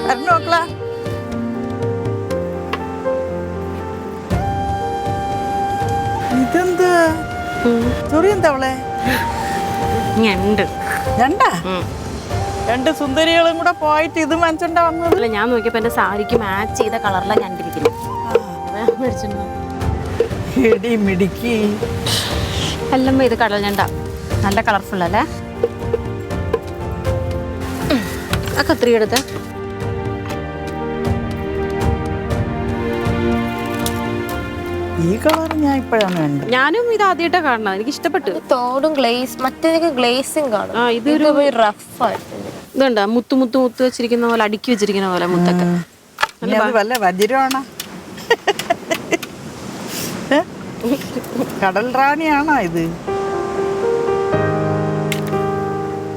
മക്കളാ. ഇതെന്ത് ചൊറിയെന്താ അവളെ? ഞണ്ട്. ഞണ്ടാ? രണ്ട് സുന്ദരികളും കൂടെ പോയിട്ട് ഇത് മനസ്സിണ്ടാ വന്നത്? അല്ല, ഞാൻ നോക്കിയപ്പോ എന്റെ സാരിക്ക് മാച്ച് ചെയ്ത കളറിലാണ് ഞണ്ടിരിക്കുന്നത്. എടി മിടുക്കി. അല്ലമ്മ, ഇത് കടൽ ഞണ്ടാ. നല്ല കളർഫുൾ അല്ലേ? ആ കത്രിക എടുത്ത്. ഈ കളർ ഞാൻ ഇപ്പോഴാണ് കണ്ടത്. ഞാനും ഇത് ആദ്യമായിട്ടാ കാണുന്നത്. എനിക്ക് ഇഷ്ടപ്പെട്ടു. തോടും ഗ്ലേസ്, മറ്റേതൊക്കെ ഗ്ലേസിങ് കാണും. ഇതൊരു റഫ് ആയിട്ടുണ്ട്. ഇതുണ്ടാ മുത്ത് മുത്ത് മുത്ത് വെച്ചിരിക്കുന്ന പോലെ, അടുക്കി വെച്ചിരിക്കുന്ന പോലെ മുത്തൊക്കെ. വല്ല വജ്രമാണോ? കടൽ റാണിയാണോ ഇത്?